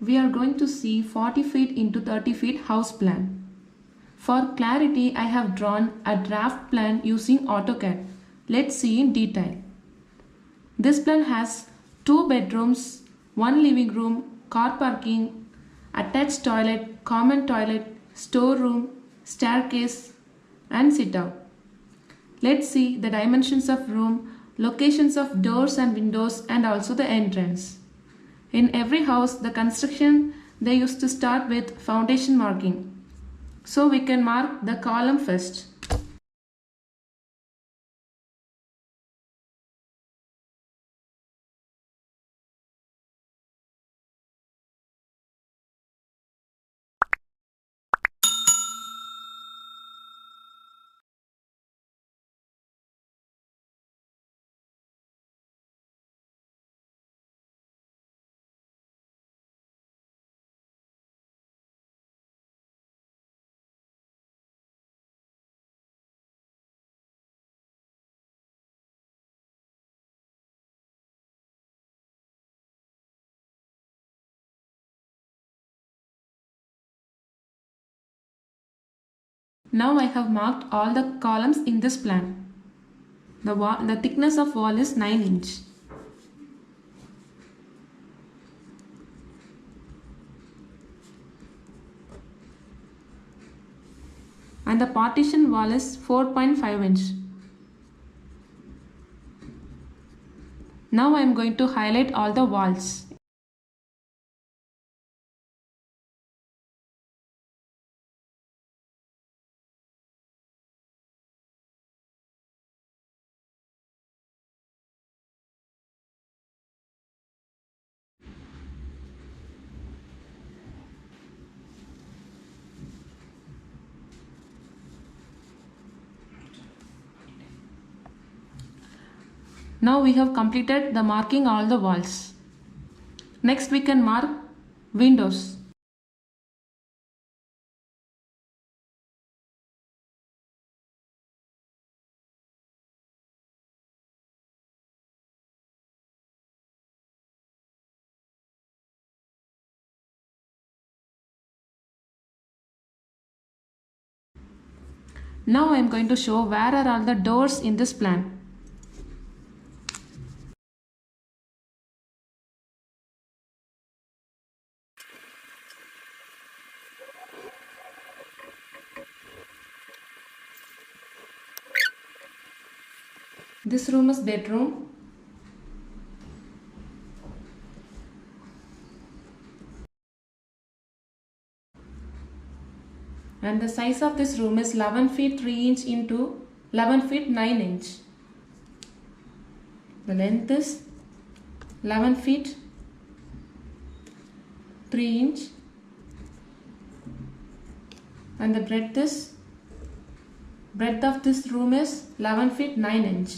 we are going to see 40 feet into 30 feet house plan. For clarity, I have drawn a draft plan using AutoCAD. Let's see in detail. This plan has 2 bedrooms, 1 living room, car parking, attached toilet, common toilet, storeroom, staircase and sit out. Let's see the dimensions of room, locations of doors and windows and also the entrance. In every house, the construction they used to start with foundation marking. So we can mark the column first. Now I have marked all the columns in this plan. The thickness of wall is 9 inch. And the partition wall is 4.5 inch. Now I am going to highlight all the walls. Now we have completed the marking all the walls. Next we can mark windows. Now I am going to show where are all the doors in this plan. This room is bedroom. And the size of this room is 11 feet 3 inch into 11 feet 9 inch. The length is 11 feet 3 inch and the breadth of this room is 11 feet 9 inch.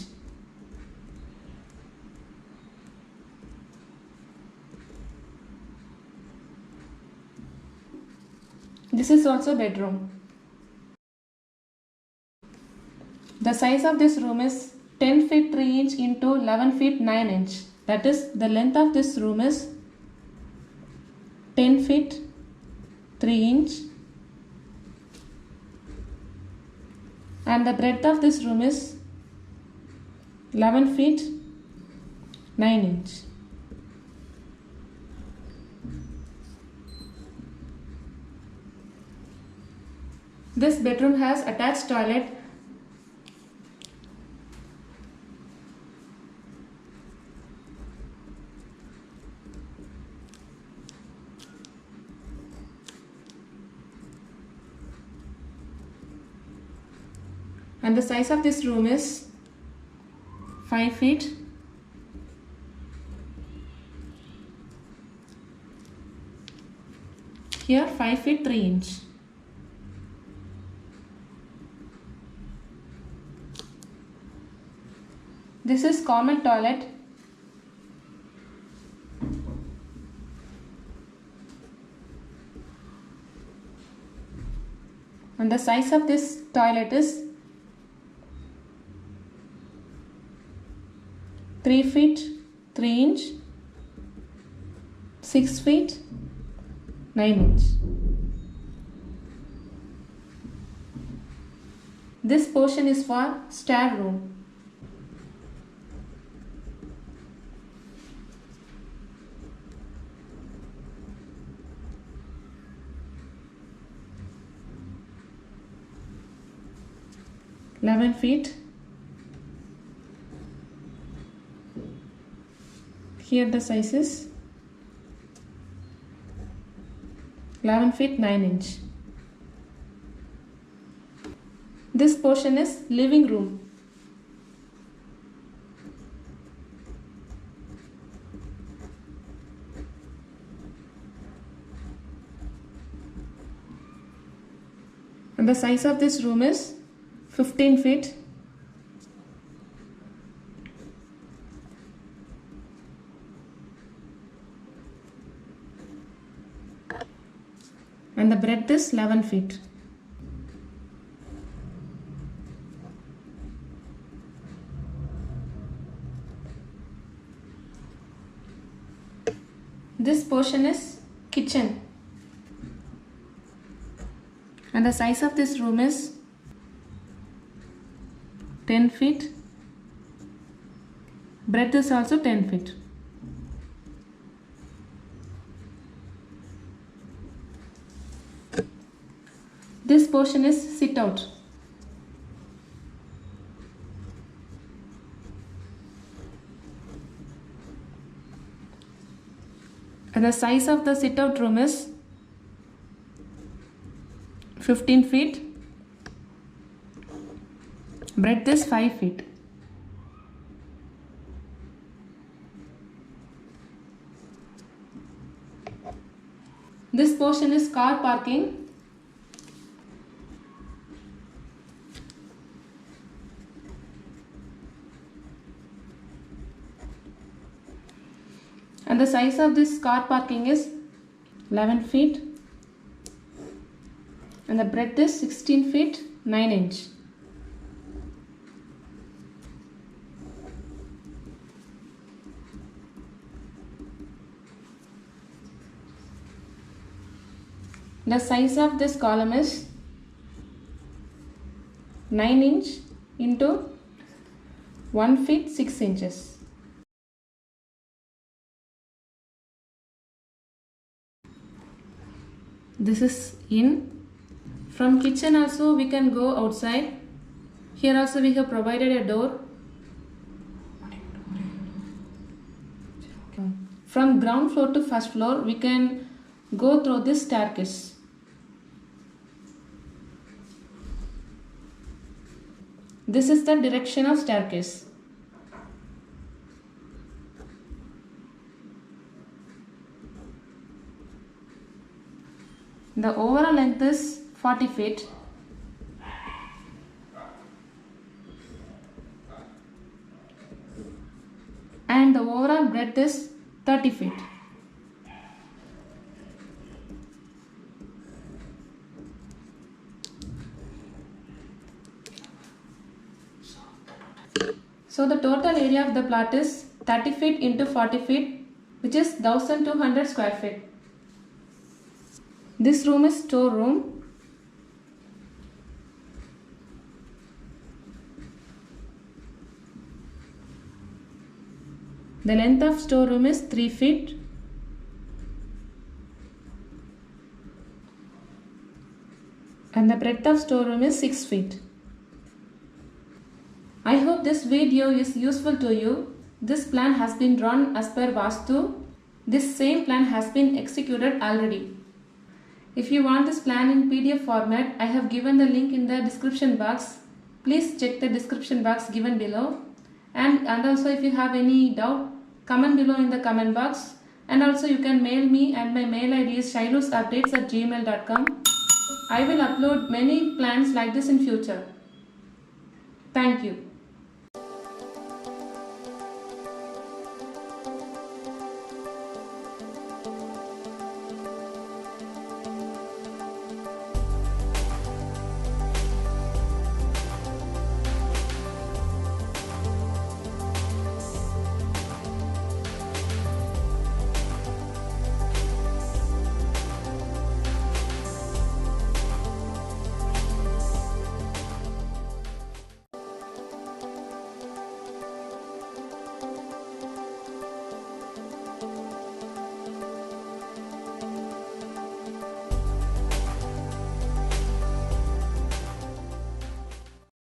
This is also bedroom. The size of this room is 10 feet 3 inch into 11 feet 9 inch. That is, the length of this room is 10 feet 3 inch and the breadth of this room is 11 feet 9 inch. This bedroom has attached toilet. And the size of this room is 5 feet. Here 5 feet 3 inch. This is common toilet. And the size of this toilet is 3 feet 3 inch, 6 feet 9 inch. This portion is for stair room. (11 feet). Here the size is 11 feet 9 inch. This portion is living room. And the size of this room is 15 feet. And the breadth is 11 feet. This portion is kitchen. And the size of this room is 10 feet. Breadth is also 10 feet. This portion is sit out. And the size of the sit out room is 15 feet. Breadth is 5 feet. This portion is car parking. And the size of this car parking is 11 feet. And the breadth is 16 feet 9 inch. The size of this column is 9 inch into 1 feet 6 inches. This is in. From kitchen also we can go outside. Here also we have provided a door. From ground floor to first floor we can go through this staircase. This is the direction of staircase. The overall length is 40 feet. And the overall breadth is 30 feet. So the total area of the plot is 30 feet into 40 feet, which is 1200 square feet. This room is storeroom. The length of storeroom is 3 feet. And the breadth of storeroom is 6 feet. I hope this video is useful to you. This plan has been drawn as per Vastu. This same plan has been executed already. If you want this plan in PDF format, I have given the link in the description box. Please check the description box given below. And also if you have any doubt, comment below in the comment box. And also you can mail me, and my mail ID is shailusupdates@gmail.com. I will upload many plans like this in future. Thank you.